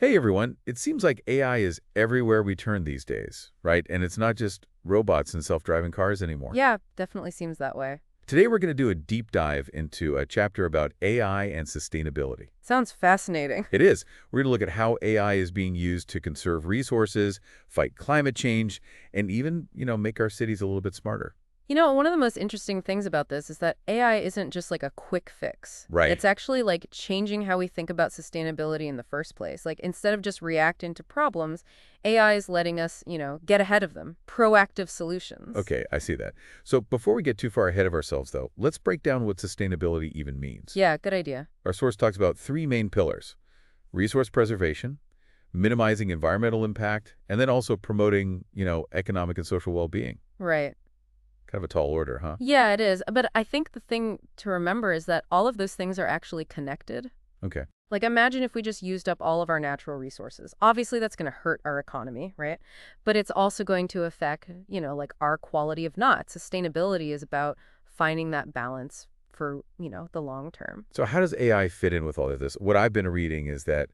Hey everyone, it seems like AI is everywhere we turn these days, right? And it's not just robots and self-driving cars anymore. Yeah, definitely seems that way. Today we're going to do a deep dive into a chapter about AI and sustainability. Sounds fascinating. It is. We're going to look at how AI is being used to conserve resources, fight climate change, and even, make our cities a little bit smarter. One of the most interesting things about this is that AI isn't just like a quick fix. Right. It's actually like changing how we think about sustainability in the first place. Like instead of just reacting to problems, AI is letting us, get ahead of them. Proactive solutions. Okay, I see that. So before we get too far ahead of ourselves, though, let's break down what sustainability even means. Yeah, good idea. Our source talks about three main pillars: resource preservation, minimizing environmental impact, and then also promoting, economic and social well-being. Right. Kind of a tall order, huh? Yeah, it is. But I think the thing to remember is that all of those things are actually connected. Okay. Like imagine if we just used up all of our natural resources. Obviously that's going to hurt our economy, right? But it's also going to affect, like our quality of not. Sustainability is about finding that balance for, the long term. So how does AI fit in with all of this? What I've been reading is that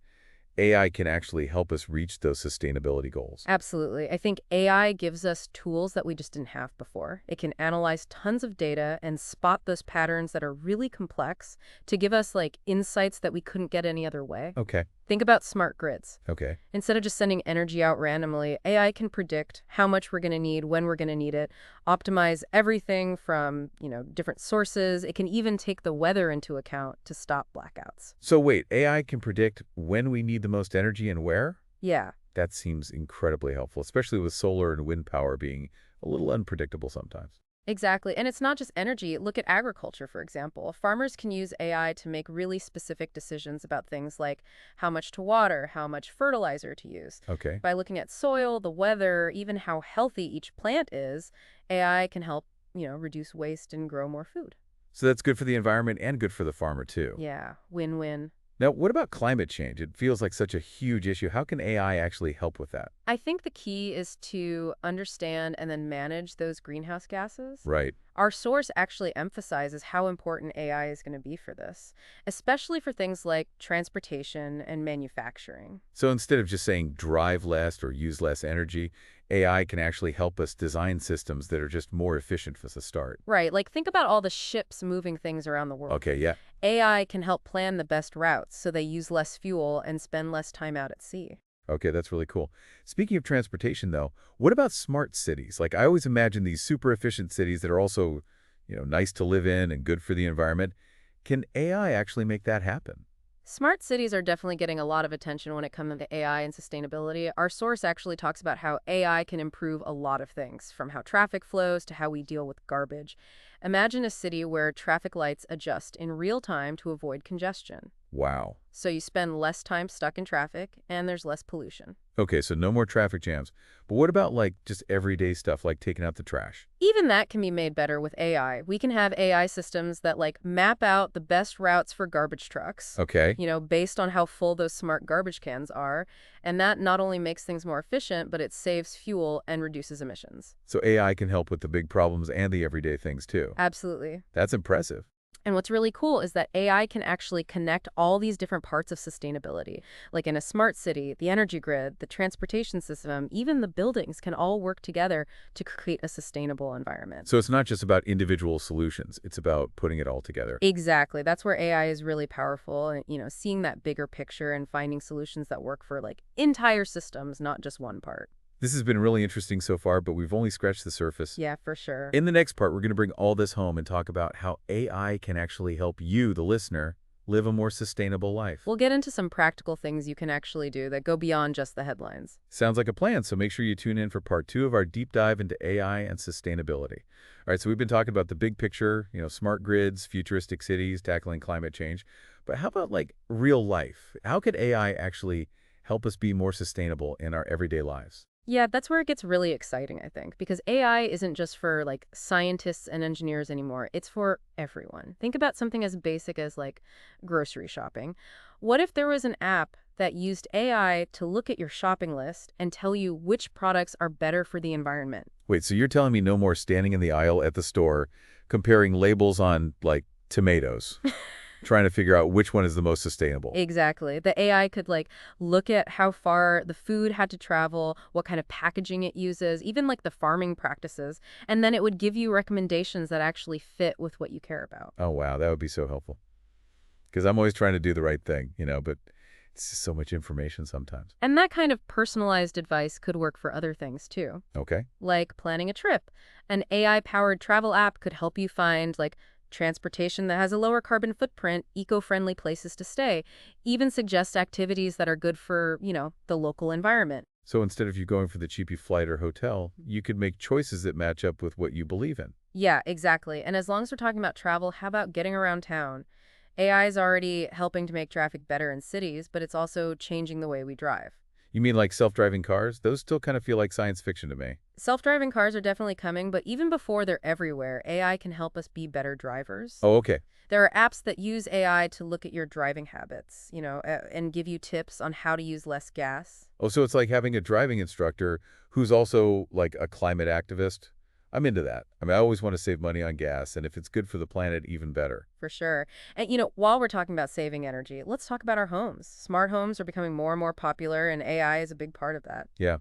AI can actually help us reach those sustainability goals. Absolutely. I think AI gives us tools that we just didn't have before. It can analyze tons of data and spot those patterns that are really complex to give us like insights that we couldn't get any other way. Okay. Think about smart grids. Okay. Instead of just sending energy out randomly, AI can predict how much we're going to need, when we're going to need it, optimize everything from, different sources. It can even take the weather into account to stop blackouts. So wait, AI can predict when we need the most energy and where? Yeah, That seems incredibly helpful, especially with solar and wind power being a little unpredictable sometimes. exactly. And it's not just energy. Look at agriculture, for example. Farmers can use AI to make really specific decisions about things like how much to water, how much fertilizer to use. Okay. By looking at soil, the weather, even how healthy each plant is, AI can help, reduce waste and grow more food. So that's good for the environment and good for the farmer too. Yeah, win-win. Now, what about climate change? It feels like such a huge issue. How can AI actually help with that? I think the key is to understand and then manage those greenhouse gases. Right. Our source actually emphasizes how important AI is going to be for this, especially for things like transportation and manufacturing. So instead of just saying drive less or use less energy, AI can actually help us design systems that are just more efficient for the start. Right, like think about all the ships moving things around the world. Okay, yeah. AI can help plan the best routes so they use less fuel and spend less time out at sea. Okay, that's really cool. Speaking of transportation, though, what about smart cities? Like, I always imagine these super efficient cities that are also, nice to live in and good for the environment. Can AI actually make that happen? Smart cities are definitely getting a lot of attention when it comes to AI and sustainability. Our source actually talks about how AI can improve a lot of things, from how traffic flows to how we deal with garbage. Imagine a city where traffic lights adjust in real time to avoid congestion. Wow. So you spend less time stuck in traffic and there's less pollution. Okay, so no more traffic jams. But what about, like, just everyday stuff like taking out the trash? Even that can be made better with AI. We can have AI systems that like map out the best routes for garbage trucks, Okay. based on how full those smart garbage cans are. And that not only makes things more efficient, but it saves fuel and reduces emissions. So AI can help with the big problems and the everyday things, too. Absolutely. That's impressive. And what's really cool is that AI can actually connect all these different parts of sustainability. Like in a smart city, the energy grid, the transportation system, even the buildings can all work together to create a sustainable environment. So it's not just about individual solutions. It's about putting it all together. Exactly. That's where AI is really powerful and, seeing that bigger picture and finding solutions that work for like entire systems, not just one part. This has been really interesting so far, but we've only scratched the surface. Yeah, for sure. In the next part, we're going to bring all this home and talk about how AI can actually help you, the listener, live a more sustainable life. We'll get into some practical things you can actually do that go beyond just the headlines. Sounds like a plan, so make sure you tune in for part 2 of our deep dive into AI and sustainability. All right, so we've been talking about the big picture, smart grids, futuristic cities, tackling climate change. But how about like real life? How could AI actually help us be more sustainable in our everyday lives? Yeah, that's where it gets really exciting, I think, because AI isn't just for like scientists and engineers anymore. It's for everyone. Think about something as basic as like grocery shopping. What if there was an app that used AI to look at your shopping list and tell you which products are better for the environment? Wait, so you're telling me no more standing in the aisle at the store comparing labels on, like, tomatoes? trying to figure out which one is the most sustainable. Exactly. The AI could like look at how far the food had to travel, what kind of packaging it uses, even like the farming practices, and then it would give you recommendations that actually fit with what you care about. Oh, wow, that would be so helpful. Because I'm always trying to do the right thing, but it's just so much information sometimes. And that kind of personalized advice could work for other things too, Okay. like planning a trip. An AI-powered travel app could help you find like transportation that has a lower carbon footprint, eco-friendly places to stay, even suggest activities that are good for, the local environment. So instead of you going for the cheapy flight or hotel, you could make choices that match up with what you believe in. Yeah, exactly. And as long as we're talking about travel, how about getting around town? AI is already helping to make traffic better in cities, but it's also changing the way we drive. You mean like self-driving cars? Those still kind of feel like science fiction to me. Self-driving cars are definitely coming, but even before they're everywhere, AI can help us be better drivers. Oh, okay. There are apps that use AI to look at your driving habits, and give you tips on how to use less gas. Oh, so it's like having a driving instructor who's also like a climate activist? I'm into that. I mean, I always want to save money on gas, and if it's good for the planet, even better. For sure. And, while we're talking about saving energy, let's talk about our homes. Smart homes are becoming more and more popular, and AI is a big part of that. Yeah.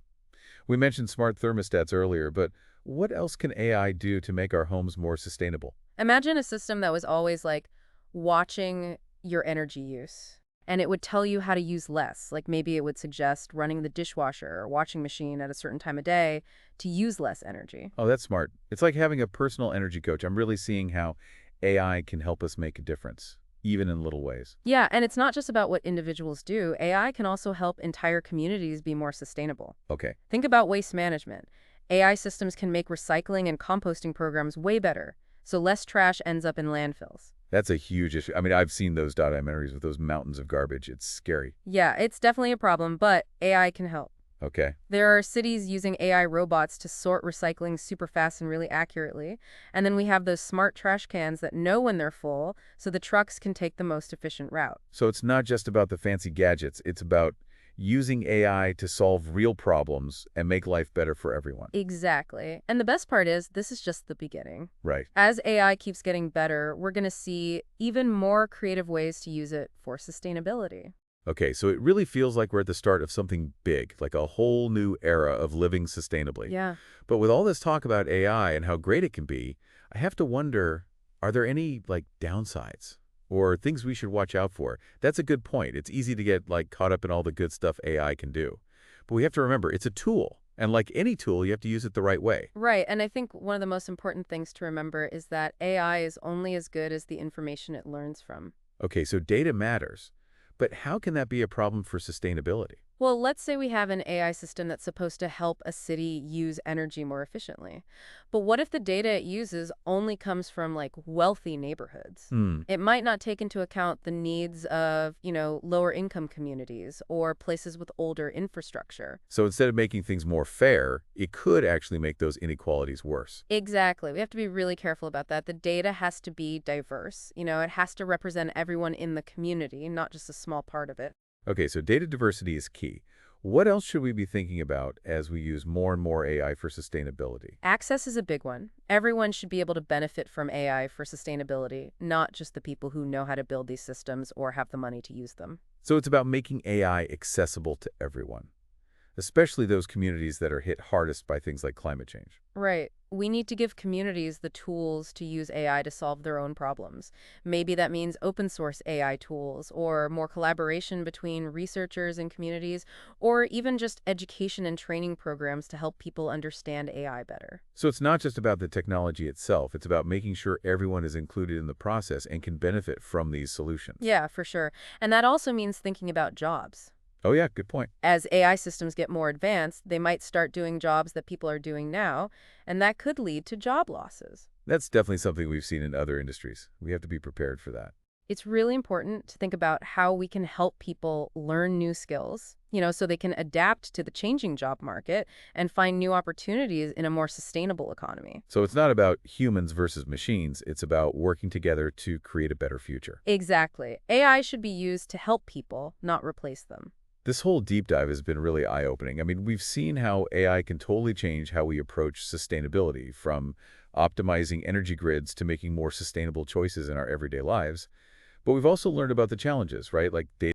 We mentioned smart thermostats earlier, but what else can AI do to make our homes more sustainable? Imagine a system that was always like watching your energy use. And it would tell you how to use less. Like maybe it would suggest running the dishwasher or washing machine at a certain time of day to use less energy. Oh, that's smart. It's like having a personal energy coach. I'm really seeing how AI can help us make a difference, even in little ways. Yeah, and it's not just about what individuals do. AI can also help entire communities be more sustainable. Okay. Think about waste management. AI systems can make recycling and composting programs way better, so less trash ends up in landfills. That's a huge issue. I mean, I've seen those documentaries with those mountains of garbage. It's scary. Yeah, it's definitely a problem, but AI can help. Okay. There are cities using AI robots to sort recycling super fast and really accurately. And then we have those smart trash cans that know when they're full, so the trucks can take the most efficient route. So it's not just about the fancy gadgets. It's about using AI to solve real problems and make life better for everyone. Exactly. And the best part is, this is just the beginning. Right. As AI keeps getting better, we're going to see even more creative ways to use it for sustainability. Okay, so it really feels like we're at the start of something big, like a whole new era of living sustainably. Yeah. But with all this talk about AI and how great it can be, I have to wonder, are there any, downsides? Or things we should watch out for? That's a good point. It's easy to get, caught up in all the good stuff AI can do. But we have to remember, it's a tool. And like any tool, you have to use it the right way. Right. And I think one of the most important things to remember is that AI is only as good as the information it learns from. Okay, so data matters. But how can that be a problem for sustainability? Well, let's say we have an AI system that's supposed to help a city use energy more efficiently. But what if the data it uses only comes from wealthy neighborhoods? Hmm. It might not take into account the needs of, lower income communities or places with older infrastructure. So instead of making things more fair, it could actually make those inequalities worse. Exactly. We have to be really careful about that. The data has to be diverse. It has to represent everyone in the community, not just a small part of it. Okay, so data diversity is key. What else should we be thinking about as we use more and more AI for sustainability? Access is a big one. Everyone should be able to benefit from AI for sustainability, not just the people who know how to build these systems or have the money to use them. So it's about making AI accessible to everyone, especially those communities that are hit hardest by things like climate change. Right. We need to give communities the tools to use AI to solve their own problems. Maybe that means open source AI tools, or more collaboration between researchers and communities, or even just education and training programs to help people understand AI better. So it's not just about the technology itself, it's about making sure everyone is included in the process and can benefit from these solutions. Yeah, for sure. And that also means thinking about jobs. Oh yeah, good point. As AI systems get more advanced, they might start doing jobs that people are doing now, and that could lead to job losses. That's definitely something we've seen in other industries. We have to be prepared for that. It's really important to think about how we can help people learn new skills, so they can adapt to the changing job market and find new opportunities in a more sustainable economy. So it's not about humans versus machines, it's about working together to create a better future. Exactly. AI should be used to help people, not replace them. This whole deep dive has been really eye-opening. I mean, we've seen how AI can totally change how we approach sustainability, from optimizing energy grids to making more sustainable choices in our everyday lives. But we've also learned about the challenges, right? Like data